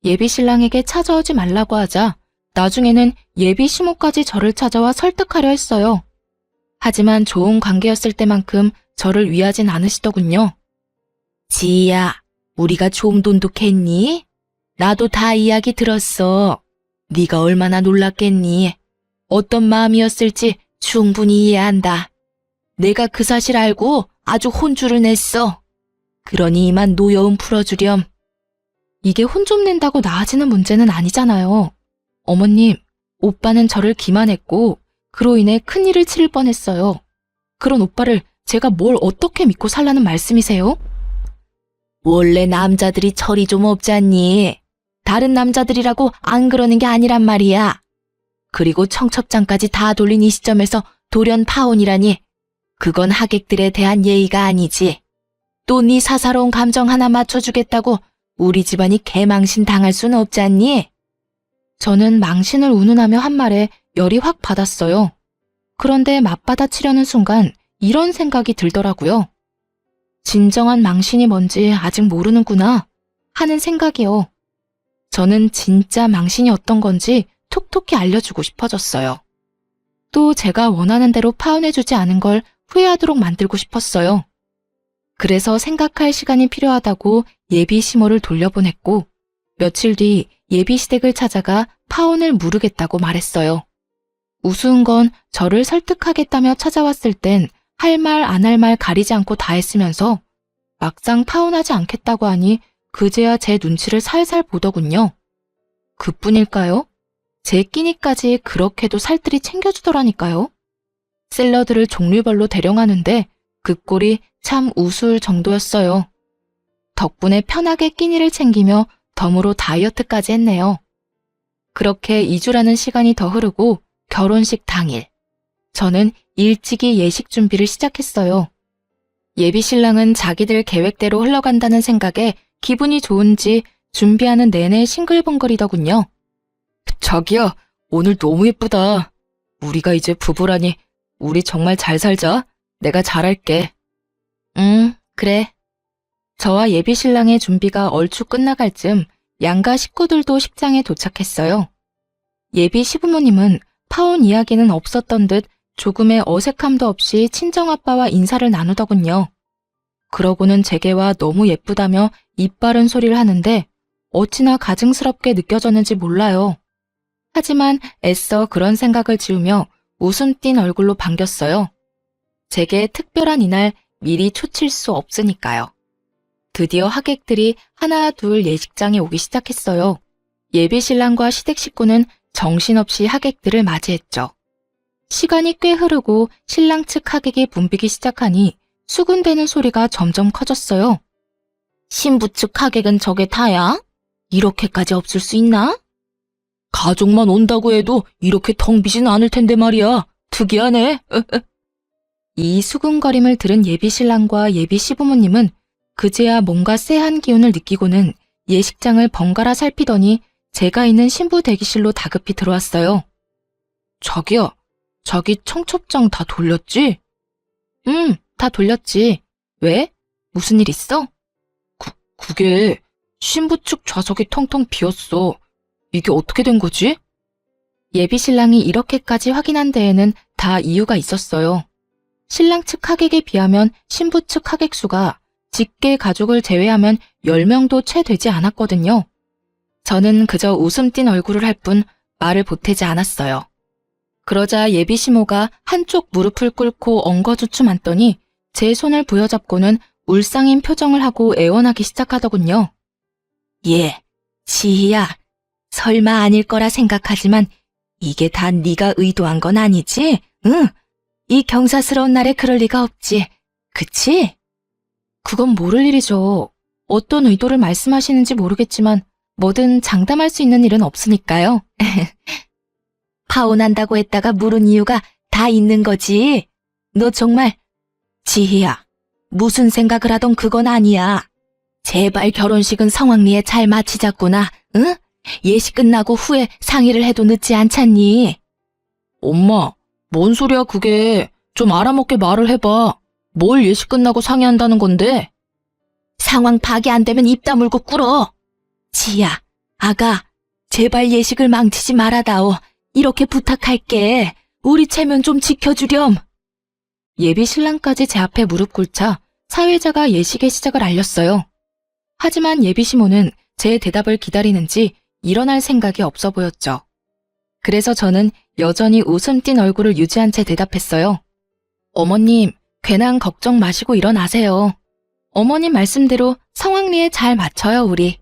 Speaker 1: 예비 신랑에게 찾아오지 말라고 하자 나중에는 예비 시모까지 저를 찾아와 설득하려 했어요. 하지만 좋은 관계였을 때만큼 저를 위하진 않으시더군요. 지희야, 우리가 좀 돈독했니? 나도 다 이야기 들었어. 네가 얼마나 놀랐겠니? 어떤 마음이었을지 충분히 이해한다. 내가 그 사실 알고 아주 혼주를 냈어. 그러니 이만 노여움 풀어주렴. 이게 혼 좀 낸다고 나아지는 문제는 아니잖아요. 어머님, 오빠는 저를 기만했고 그로 인해 큰일을 치를 뻔했어요. 그런 오빠를 제가 뭘 어떻게 믿고 살라는 말씀이세요? 원래 남자들이 철이 좀 없잖니. 다른 남자들이라고 안 그러는 게 아니란 말이야. 그리고 청첩장까지 다 돌린 이 시점에서 돌연 파혼이라니. 그건 하객들에 대한 예의가 아니지. 또 네 사사로운 감정 하나 맞춰주겠다고 우리 집안이 개망신 당할 수는 없지 않니? 저는 망신을 운운하며 한 말에 열이 확 받았어요. 그런데 맞받아치려는 순간 이런 생각이 들더라고요. 진정한 망신이 뭔지 아직 모르는구나 하는 생각이요. 저는 진짜 망신이 어떤 건지 톡톡히 알려주고 싶어졌어요. 또 제가 원하는 대로 파혼해주지 않은 걸 후회하도록 만들고 싶었어요. 그래서 생각할 시간이 필요하다고 예비 시모를 돌려보냈고 며칠 뒤 예비 시댁을 찾아가 파혼을 무르겠다고 말했어요. 우스운 건 저를 설득하겠다며 찾아왔을 땐 할 말 안 할 말 가리지 않고 다 했으면서 막상 파혼하지 않겠다고 하니 그제야 제 눈치를 살살 보더군요. 그뿐일까요? 제 끼니까지 그렇게도 살뜰히 챙겨주더라니까요. 샐러드를 종류별로 대령하는데 그 꼴이 참 우스울 정도였어요. 덕분에 편하게 끼니를 챙기며 덤으로 다이어트까지 했네요. 그렇게 2주라는 시간이 더 흐르고 결혼식 당일, 저는 일찍이 예식 준비를 시작했어요. 예비 신랑은 자기들 계획대로 흘러간다는 생각에 기분이 좋은지 준비하는 내내 싱글벙글이더군요. 자기야, 오늘 너무 예쁘다. 우리가 이제 부부라니 우리 정말 잘 살자. 내가 잘할게. 그래. 저와 예비 신랑의 준비가 얼추 끝나갈 즈음 양가 식구들도 식장에 도착했어요. 예비 시부모님은 파혼 이야기는 없었던 듯 조금의 어색함도 없이 친정아빠와 인사를 나누더군요. 그러고는 제게와 너무 예쁘다며 입 바른 소리를 하는데 어찌나 가증스럽게 느껴졌는지 몰라요. 하지만 애써 그런 생각을 지우며 웃음 띤 얼굴로 반겼어요. 제게 특별한 이날 미리 초칠 수 없으니까요. 드디어 하객들이 하나 둘 예식장에 오기 시작했어요. 예비 신랑과 시댁 식구는 정신없이 하객들을 맞이했죠. 시간이 꽤 흐르고 신랑 측 하객이 붐비기 시작하니 수군대는 소리가 점점 커졌어요. 신부 측 하객은 저게 다야? 이렇게까지 없을 수 있나? 가족만 온다고 해도 이렇게 텅 비진 않을 텐데 말이야. 특이하네. 이 수군거림을 들은 예비 신랑과 예비 시부모님은 그제야 뭔가 쎄한 기운을 느끼고는 예식장을 번갈아 살피더니 제가 있는 신부 대기실로 다급히 들어왔어요. 자기야, 자기 청첩장 다 돌렸지? 다 돌렸지. 왜? 무슨 일 있어? 그게 신부 측 좌석이 텅텅 비었어. 이게 어떻게 된 거지? 예비 신랑이 이렇게까지 확인한 데에는 다 이유가 있었어요. 신랑 측 하객에 비하면 신부 측 하객 수가 직계 가족을 제외하면 10명도 채 되지 않았거든요. 저는 그저 웃음 띤 얼굴을 할 뿐 말을 보태지 않았어요. 그러자 예비 시모가 한쪽 무릎을 꿇고 엉거주춤 앉더니 제 손을 부여잡고는 울상인 표정을 하고 애원하기 시작하더군요. 예, 지희야, 설마 아닐 거라 생각하지만 이게 다 네가 의도한 건 아니지? 응, 이 경사스러운 날에 그럴 리가 없지. 그치? 그건 모를 일이죠. 어떤 의도를 말씀하시는지 모르겠지만 뭐든 장담할 수 있는 일은 없으니까요. 파혼한다고 했다가 물은 이유가 다 있는 거지. 너 정말, 지희야, 무슨 생각을 하던 그건 아니야. 제발 결혼식은 성황리에 잘 마치자꾸나, 응? 예식 끝나고 후에 상의를 해도 늦지 않잖니.
Speaker 2: 엄마, 뭔 소리야 그게. 좀 알아먹게 말을 해봐. 뭘 예식 끝나고 상의한다는 건데?
Speaker 1: 상황 파악이 안 되면 입 다물고 꿇어. 지희야, 아가, 제발 예식을 망치지 말아다오. 이렇게 부탁할게. 우리 체면 좀 지켜주렴. 예비 신랑까지 제 앞에 무릎 꿇자 사회자가 예식의 시작을 알렸어요. 하지만 예비 시모는 제 대답을 기다리는지 일어날 생각이 없어 보였죠. 그래서 저는 여전히 웃음 띤 얼굴을 유지한 채 대답했어요. 어머님, 괜한 걱정 마시고 일어나세요. 어머님 말씀대로 성황리에 잘 맞춰요, 우리.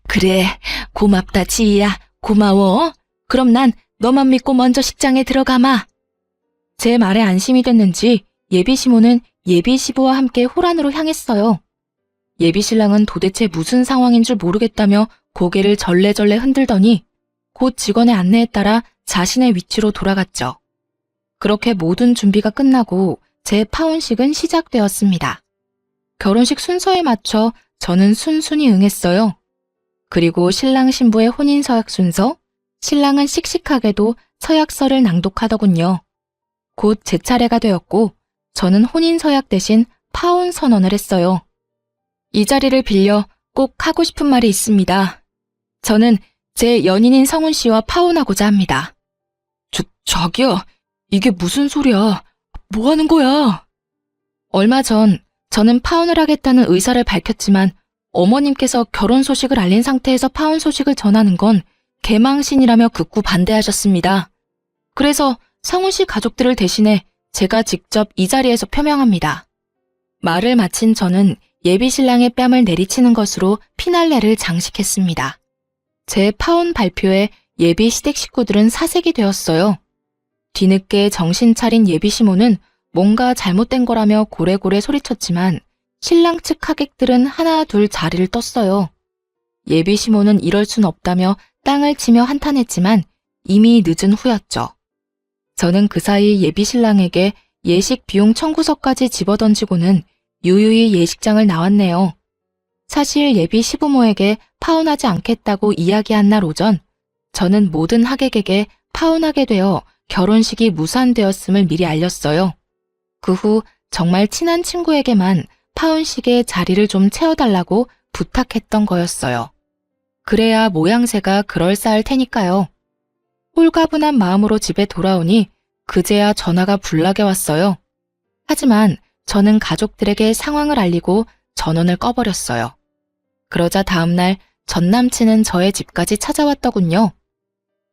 Speaker 1: 그래, 고맙다, 지희야. 고마워. 그럼 난 너만 믿고 먼저 식장에 들어가마. 제 말에 안심이 됐는지 예비 시모는 예비 시부와 함께 호란으로 향했어요. 예비 신랑은 도대체 무슨 상황인 줄 모르겠다며 고개를 절레절레 흔들더니 곧 직원의 안내에 따라 자신의 위치로 돌아갔죠. 그렇게 모든 준비가 끝나고 제 파혼식은 시작되었습니다. 결혼식 순서에 맞춰 저는 순순히 응했어요. 그리고 신랑 신부의 혼인 서약 순서, 신랑은 씩씩하게도 서약서를 낭독하더군요. 곧 제 차례가 되었고 저는 혼인 서약 대신 파혼 선언을 했어요. 이 자리를 빌려 꼭 하고 싶은 말이 있습니다. 저는 제 연인인 성훈 씨와 파혼하고자 합니다.
Speaker 2: 자기야, 이게 무슨 소리야. 뭐 하는 거야?
Speaker 1: 얼마 전 저는 파혼을 하겠다는 의사를 밝혔지만 어머님께서 결혼 소식을 알린 상태에서 파혼 소식을 전하는 건 개망신이라며 극구 반대하셨습니다. 그래서 성훈 씨 가족들을 대신해 제가 직접 이 자리에서 표명합니다. 말을 마친 저는 예비 신랑의 뺨을 내리치는 것으로 피날레를 장식했습니다. 제 파혼 발표에 예비 시댁 식구들은 사색이 되었어요. 뒤늦게 정신 차린 예비 시모는 뭔가 잘못된 거라며 고래고래 소리쳤지만 신랑 측 하객들은 하나 둘 자리를 떴어요. 예비 시모는 이럴 순 없다며 땅을 치며 한탄했지만 이미 늦은 후였죠. 저는 그 사이 예비 신랑에게 예식 비용 청구서까지 집어던지고는 유유히 예식장을 나왔네요. 사실 예비 시부모에게 파혼하지 않겠다고 이야기한 날 오전, 저는 모든 하객에게 파혼하게 되어 결혼식이 무산되었음을 미리 알렸어요. 그 후 정말 친한 친구에게만 파혼식에 자리를 좀 채워달라고 부탁했던 거였어요. 그래야 모양새가 그럴싸할 테니까요. 홀가분한 마음으로 집에 돌아오니 그제야 전화가 불나게 왔어요. 하지만 저는 가족들에게 상황을 알리고 전원을 꺼버렸어요. 그러자 다음날 전 남친은 저의 집까지 찾아왔더군요.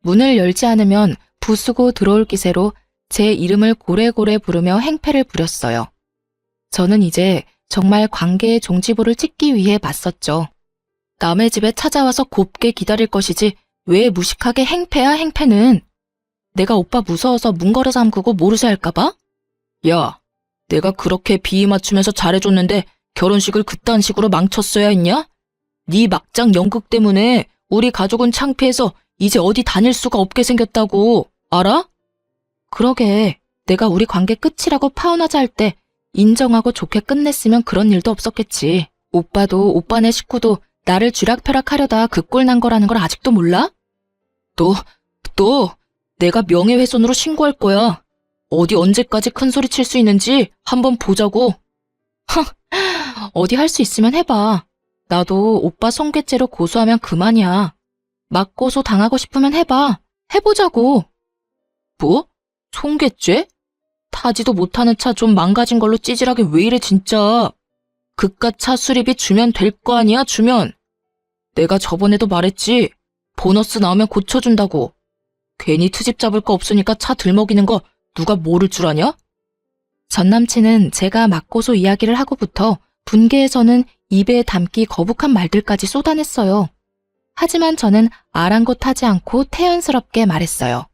Speaker 1: 문을 열지 않으면 부수고 들어올 기세로 제 이름을 고래고래 부르며 행패를 부렸어요. 저는 이제 정말 관계의 종지부를 찍기 위해 맞섰죠. 남의 집에 찾아와서 곱게 기다릴 것이지 왜 무식하게 행패야 행패는. 내가 오빠 무서워서 문 걸어 잠그고 모르쇠 할까봐?
Speaker 2: 야, 내가 그렇게 비위 맞추면서 잘해줬는데 결혼식을 그딴 식으로 망쳤어야 했냐? 네 막장 연극 때문에 우리 가족은 창피해서 이제 어디 다닐 수가 없게 생겼다고. 알아?
Speaker 1: 그러게, 내가 우리 관계 끝이라고 파혼하자 할 때 인정하고 좋게 끝냈으면 그런 일도 없었겠지. 오빠도 오빠네 식구도 나를 쥐락펴락하려다 그 꼴 난 거라는 걸 아직도 몰라?
Speaker 2: 너 내가 명예훼손으로 신고할 거야. 어디 언제까지 큰 소리 칠 수 있는지 한번 보자고.
Speaker 1: 어디 할 수 있으면 해봐. 나도 오빠 손괴죄로 고소하면 그만이야. 맞고소 당하고 싶으면 해봐. 해보자고.
Speaker 2: 뭐? 손괴죄? 타지도 못하는 차 좀 망가진 걸로 찌질하게 왜 이래 진짜. 그깟 차 수리비 주면 될 거 아니야, 주면. 내가 저번에도 말했지. 보너스 나오면 고쳐준다고. 괜히 트집 잡을 거 없으니까 차 들먹이는 거 누가 모를 줄 아냐?
Speaker 1: 전 남친은 제가 맞고소 이야기를 하고부터 분개해서는 입에 담기 거북한 말들까지 쏟아냈어요. 하지만 저는 아랑곳하지 않고 태연스럽게 말했어요.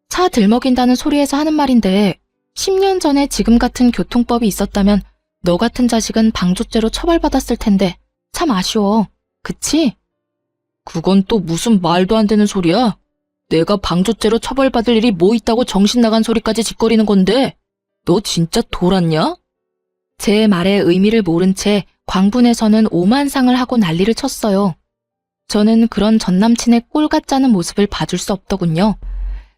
Speaker 1: 차 들먹인다는 소리에서 하는 말인데 10년 전에 지금 같은 교통법이 있었다면 너 같은 자식은 방조죄로 처벌받았을 텐데 참 아쉬워. 그치?
Speaker 2: 그건 또 무슨 말도 안 되는 소리야? 내가 방조죄로 처벌받을 일이 뭐 있다고 정신 나간 소리까지 짓거리는 건데 너 진짜 돌았냐?
Speaker 1: 제 말의 의미를 모른 채 광분에서는 오만상을 하고 난리를 쳤어요. 저는 그런 전남친의 꼴 같지 않은 모습을 봐줄 수 없더군요.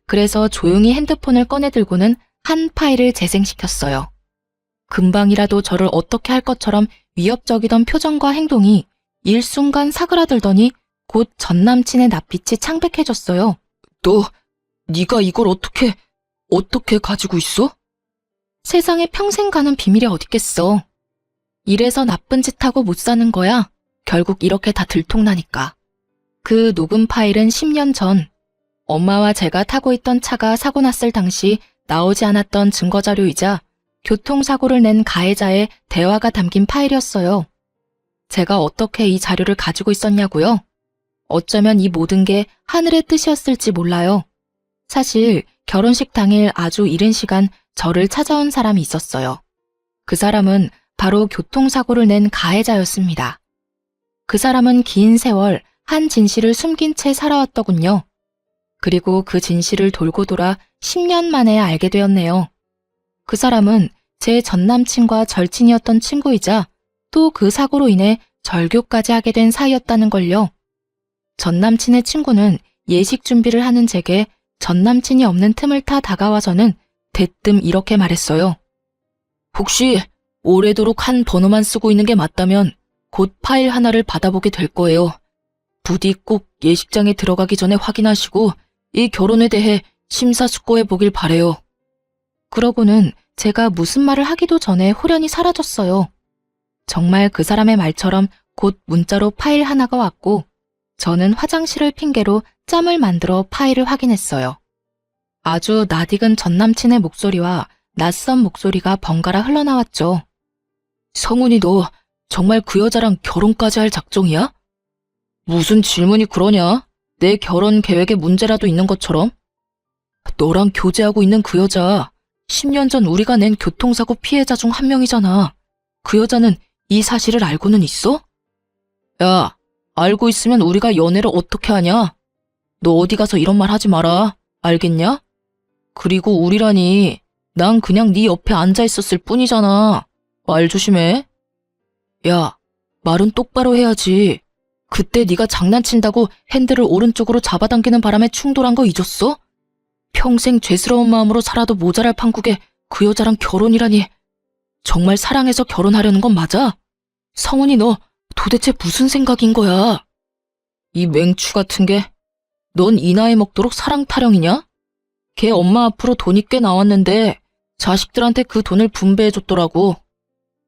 Speaker 1: 그래서 조용히 핸드폰을 꺼내들고는 한 파일을 재생시켰어요. 금방이라도 저를 어떻게 할 것처럼 위협적이던 표정과 행동이 일순간 사그라들더니 곧 전남친의 낯빛이 창백해졌어요.
Speaker 2: 네가 이걸 어떻게 가지고 있어?
Speaker 1: 세상에 평생 가는 비밀이 어딨겠어. 이래서 나쁜 짓 하고 못 사는 거야. 결국 이렇게 다 들통나니까. 그 녹음 파일은 10년 전 엄마와 제가 타고 있던 차가 사고 났을 당시 나오지 않았던 증거자료이자 교통사고를 낸 가해자의 대화가 담긴 파일이었어요. 제가 어떻게 이 자료를 가지고 있었냐고요? 어쩌면 이 모든 게 하늘의 뜻이었을지 몰라요. 사실 결혼식 당일 아주 이른 시간 저를 찾아온 사람이 있었어요. 그 사람은 바로 교통사고를 낸 가해자였습니다. 그 사람은 긴 세월 한 진실을 숨긴 채 살아왔더군요. 그리고 그 진실을 돌고 돌아 10년 만에 알게 되었네요. 그 사람은 제 전남친과 절친이었던 친구이자 또 그 사고로 인해 절교까지 하게 된 사이였다는 걸요. 전남친의 친구는 예식 준비를 하는 제게 전남친이 없는 틈을 타 다가와서는 대뜸 이렇게 말했어요.
Speaker 2: 혹시 오래도록 한 번호만 쓰고 있는 게 맞다면 곧 파일 하나를 받아보게 될 거예요. 부디 꼭 예식장에 들어가기 전에 확인하시고 이 결혼에 대해 심사숙고해 보길 바래요.
Speaker 1: 그러고는 제가 무슨 말을 하기도 전에 호련히 사라졌어요. 정말 그 사람의 말처럼 곧 문자로 파일 하나가 왔고 저는 화장실을 핑계로 짬을 만들어 파일을 확인했어요. 아주 낯익은 전남친의 목소리와 낯선 목소리가 번갈아 흘러나왔죠.
Speaker 2: 성훈이 너 정말 그 여자랑 결혼까지 할 작정이야? 무슨 질문이 그러냐? 내 결혼 계획에 문제라도 있는 것처럼? 너랑 교제하고 있는 그 여자 10년 전 우리가 낸 교통사고 피해자 중 한 명이잖아. 그 여자는 이 사실을 알고는 있어? 야, 알고 있으면 우리가 연애를 어떻게 하냐? 너 어디 가서 이런 말 하지 마라. 알겠냐? 그리고 우리라니 난 그냥 네 옆에 앉아 있었을 뿐이잖아. 말 조심해. 야, 말은 똑바로 해야지. 그때 네가 장난친다고 핸들을 오른쪽으로 잡아당기는 바람에 충돌한 거 잊었어? 평생 죄스러운 마음으로 살아도 모자랄 판국에 그 여자랑 결혼이라니. 정말 사랑해서 결혼하려는 건 맞아? 성훈이 너 도대체 무슨 생각인 거야? 이 맹추 같은 게. 넌 이 나이 먹도록 사랑 타령이냐? 걔 엄마 앞으로 돈이 꽤 나왔는데 자식들한테 그 돈을 분배해줬더라고.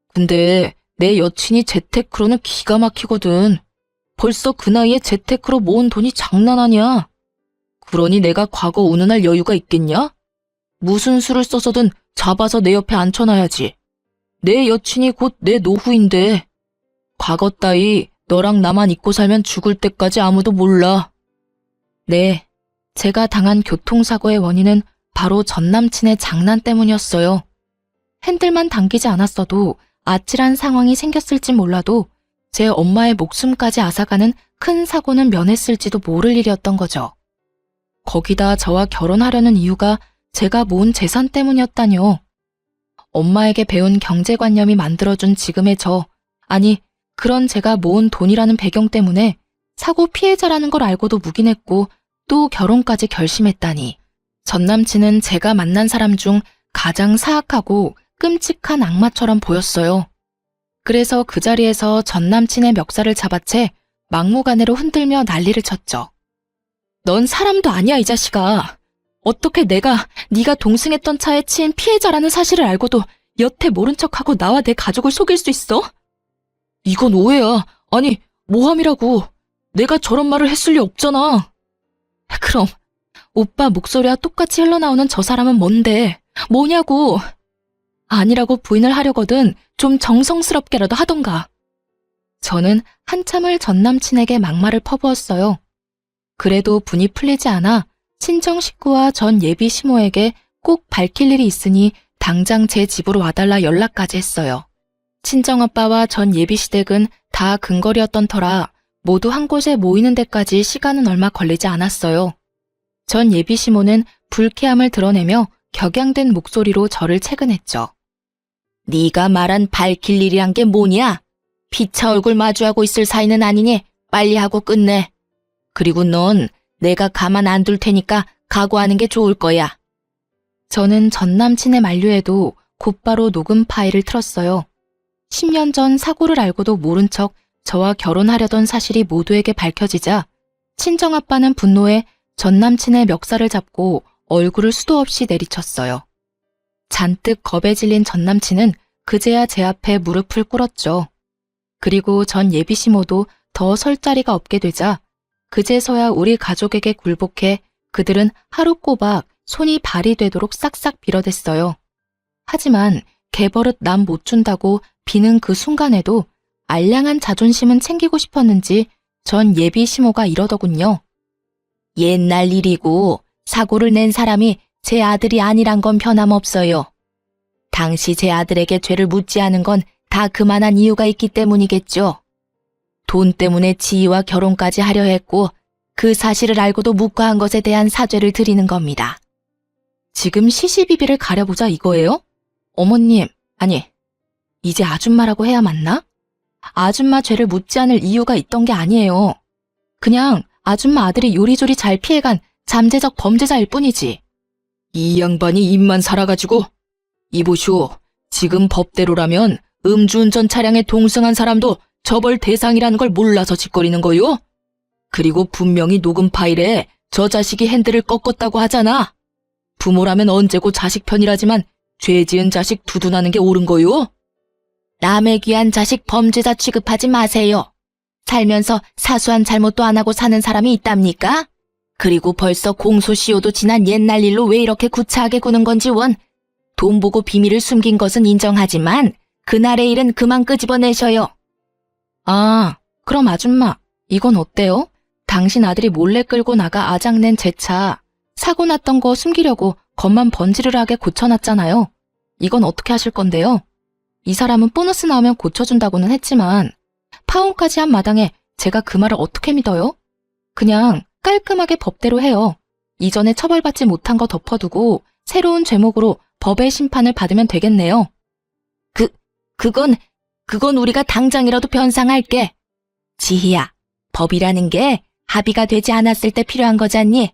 Speaker 2: 근데 내 여친이 재테크로는 기가 막히거든. 벌써 그 나이에 재테크로 모은 돈이 장난 아니야. 그러니 내가 과거 운운할 여유가 있겠냐? 무슨 수를 써서든 잡아서 내 옆에 앉혀놔야지. 내 여친이 곧 내 노후인데. 과거 따위 너랑 나만 잊고 살면 죽을 때까지 아무도 몰라.
Speaker 1: 네, 제가 당한 교통사고의 원인은 바로 전남친의 장난 때문이었어요. 핸들만 당기지 않았어도 아찔한 상황이 생겼을지 몰라도 제 엄마의 목숨까지 앗아가는 큰 사고는 면했을지도 모를 일이었던 거죠. 거기다 저와 결혼하려는 이유가 제가 모은 재산 때문이었다뇨. 엄마에게 배운 경제관념이 만들어준 지금의 아니 그런 제가 모은 돈이라는 배경 때문에 사고 피해자라는 걸 알고도 묵인했고 또 결혼까지 결심했다니. 전남친은 제가 만난 사람 중 가장 사악하고 끔찍한 악마처럼 보였어요. 그래서 그 자리에서 전남친의 멱살을 잡아채 막무가내로 흔들며 난리를 쳤죠. 넌 사람도 아니야, 이 자식아. 어떻게 네가 동승했던 차에 치인 피해자라는 사실을 알고도 여태 모른 척하고 나와 내 가족을 속일 수 있어?
Speaker 2: 이건 오해야. 아니, 모함이라고. 내가 저런 말을 했을 리 없잖아. 그럼 오빠 목소리와 똑같이 흘러나오는 저 사람은 뭔데? 뭐냐고. 아니라고 부인을 하려거든 좀 정성스럽게라도 하던가. 저는 한참을 전 남친에게 막말을 퍼부었어요. 그래도 분이 풀리지 않아 친정 식구와 전 예비 시모에게 꼭 밝힐 일이 있으니 당장 제 집으로 와달라 연락까지 했어요. 친정아빠와 전 예비 시댁은 다 근거리였던 터라 모두 한 곳에 모이는 데까지 시간은 얼마 걸리지 않았어요. 전 예비 시모는 불쾌함을 드러내며 격양된 목소리로 저를 채근했죠. 네가 말한 밝힐 일이란 게 뭐냐? 피차 얼굴 마주하고 있을 사이는 아니니 빨리 하고 끝내. 그리고 넌 내가 가만 안 둘 테니까 각오하는 게 좋을 거야. 저는 전 남친의 만류에도 곧바로 녹음 파일을 틀었어요. 10년 전 사고를 알고도 모른 척 저와 결혼하려던 사실이 모두에게 밝혀지자 친정아빠는 분노에 전 남친의 멱살을 잡고 얼굴을 수도 없이 내리쳤어요. 잔뜩 겁에 질린 전 남친은 그제야 제 앞에 무릎을 꿇었죠. 그리고 전 예비 시모도 더 설 자리가 없게 되자 그제서야 우리 가족에게 굴복해 그들은 하루 꼬박 손이 발이 되도록 싹싹 빌어댔어요. 하지만 개버릇 남 못 준다고 비는 그 순간에도 알량한 자존심은 챙기고 싶었는지 전 예비 시모가 이러더군요. 옛날 일이고 사고를 낸 사람이 제 아들이 아니란 건 변함없어요. 당시 제 아들에게 죄를 묻지 않은 건 다 그만한 이유가 있기 때문이겠죠. 돈 때문에 지희와 결혼까지 하려 했고 그 사실을 알고도 묵과한 것에 대한 사죄를 드리는 겁니다. 지금 시시비비를 가려보자 이거예요? 어머님, 아니, 이제 아줌마라고 해야 맞나? 아줌마 죄를 묻지 않을 이유가 있던 게 아니에요. 그냥 아줌마 아들이 요리조리 잘 피해간 잠재적 범죄자일 뿐이지. 이 양반이 입만 살아가지고. 이보시오, 지금 법대로라면 음주운전 차량에 동승한 사람도 처벌 대상이라는 걸 몰라서 짓거리는 거요? 그리고 분명히 녹음 파일에 저 자식이 핸들을 꺾었다고 하잖아. 부모라면 언제고 자식 편이라지만 죄 지은 자식 두둔하는 게 옳은 거요? 남의 귀한 자식 범죄자 취급하지 마세요. 살면서 사소한 잘못도 안 하고 사는 사람이 있답니까? 그리고 벌써 공소시효도 지난 옛날 일로 왜 이렇게 구차하게 구는 건지 원. 돈 보고 비밀을 숨긴 것은 인정하지만 그날의 일은 그만 끄집어내셔요. 아, 그럼 아줌마, 이건 어때요? 당신 아들이 몰래 끌고 나가 아작낸 제 차, 사고 났던 거 숨기려고 겉만 번지르르하게 고쳐놨잖아요. 이건 어떻게 하실 건데요? 이 사람은 보너스 나오면 고쳐준다고는 했지만 파혼까지 한 마당에 제가 그 말을 어떻게 믿어요? 그냥 깔끔하게 법대로 해요. 이전에 처벌받지 못한 거 덮어두고 새로운 죄목으로 법의 심판을 받으면 되겠네요. 그건 우리가 당장이라도 변상할게. 지희야, 법이라는 게 합의가 되지 않았을 때 필요한 거잖니?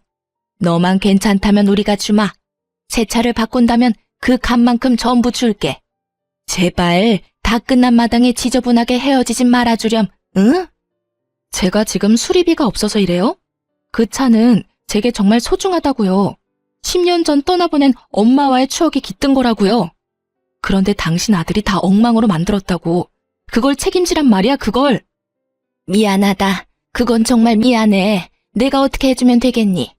Speaker 2: 너만 괜찮다면 우리가 주마. 새 차를 바꾼다면 그 값만큼 전부 줄게. 제발 다 끝난 마당에 지저분하게 헤어지진 말아주렴, 응? 제가 지금 수리비가 없어서 이래요? 그 차는 제게 정말 소중하다고요. 10년 전 떠나보낸 엄마와의 추억이 깃든 거라고요. 그런데 당신 아들이 다 엉망으로 만들었다고. 그걸 책임지란 말이야, 그걸. 미안하다. 그건 정말 미안해. 내가 어떻게 해주면 되겠니?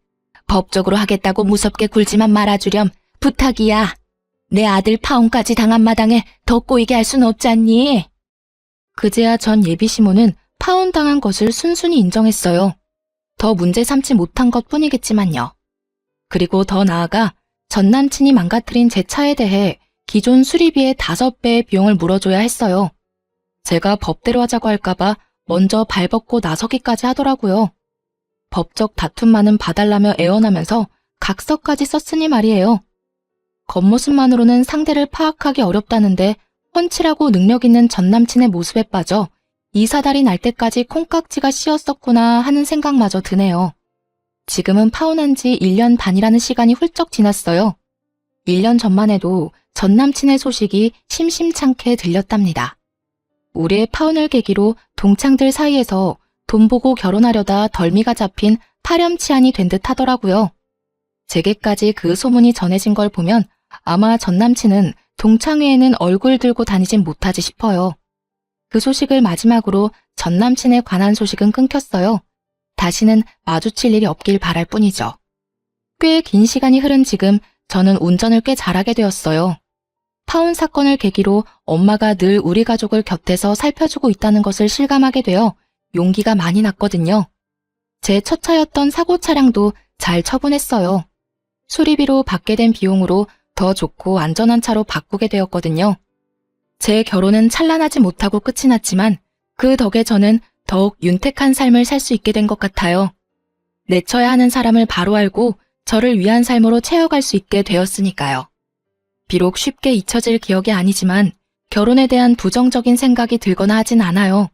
Speaker 2: 법적으로 하겠다고 무섭게 굴지만 말아주렴. 부탁이야. 내 아들 파혼까지 당한 마당에 더 꼬이게 할 순 없잖니? 그제야 전 예비 시모는 파혼당한 것을 순순히 인정했어요. 더 문제 삼지 못한 것 뿐이겠지만요. 그리고 더 나아가 전 남친이 망가뜨린 제 차에 대해 기존 수리비의 5배의 비용을 물어줘야 했어요. 제가 법대로 하자고 할까봐 먼저 발벗고 나서기까지 하더라고요. 법적 다툼만은 봐달라며 애원하면서 각서까지 썼으니 말이에요. 겉모습만으로는 상대를 파악하기 어렵다는데 훤칠하고 능력 있는 전 남친의 모습에 빠져 이사달이 날 때까지 콩깍지가 씌었었구나 하는 생각마저 드네요. 지금은 파혼한 지 1년 반이라는 시간이 훌쩍 지났어요. 1년 전만 해도 전 남친의 소식이 심심찮게 들렸답니다. 우리의 파혼을 계기로 동창들 사이에서 돈 보고 결혼하려다 덜미가 잡힌 파렴치한이 된 듯 하더라고요. 제게까지 그 소문이 전해진 걸 보면 아마 전 남친은 동창회에는 얼굴 들고 다니진 못하지 싶어요.
Speaker 1: 그 소식을 마지막으로 전 남친에 관한 소식은 끊겼어요. 다시는 마주칠 일이 없길 바랄 뿐이죠. 꽤 긴 시간이 흐른 지금 저는 운전을 꽤 잘하게 되었어요. 파혼 사건을 계기로 엄마가 늘 우리 가족을 곁에서 살펴주고 있다는 것을 실감하게 되어 용기가 많이 났거든요. 제 첫 차였던 사고 차량도 잘 처분했어요. 수리비로 받게 된 비용으로 더 좋고 안전한 차로 바꾸게 되었거든요. 제 결혼은 찬란하지 못하고 끝이 났지만 그 덕에 저는 더욱 윤택한 삶을 살 수 있게 된 것 같아요. 내쳐야 하는 사람을 바로 알고 저를 위한 삶으로 채워갈 수 있게 되었으니까요. 비록 쉽게 잊혀질 기억이 아니지만 결혼에 대한 부정적인 생각이 들거나 하진 않아요.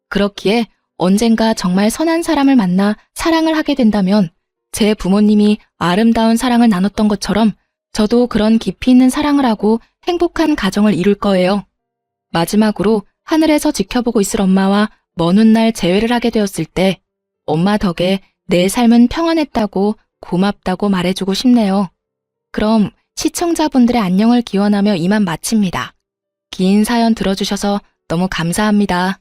Speaker 1: 그렇기에 언젠가 정말 선한 사람을 만나 사랑을 하게 된다면 제 부모님이 아름다운 사랑을 나눴던 것처럼 저도 그런 깊이 있는 사랑을 하고 행복한 가정을 이룰 거예요. 마지막으로 하늘에서 지켜보고 있을 엄마와 먼 훗날 재회를 하게 되었을 때 엄마 덕에 내 삶은 평안했다고 고맙다고 말해주고 싶네요. 그럼 시청자분들의 안녕을 기원하며 이만 마칩니다. 긴 사연 들어주셔서 너무 감사합니다.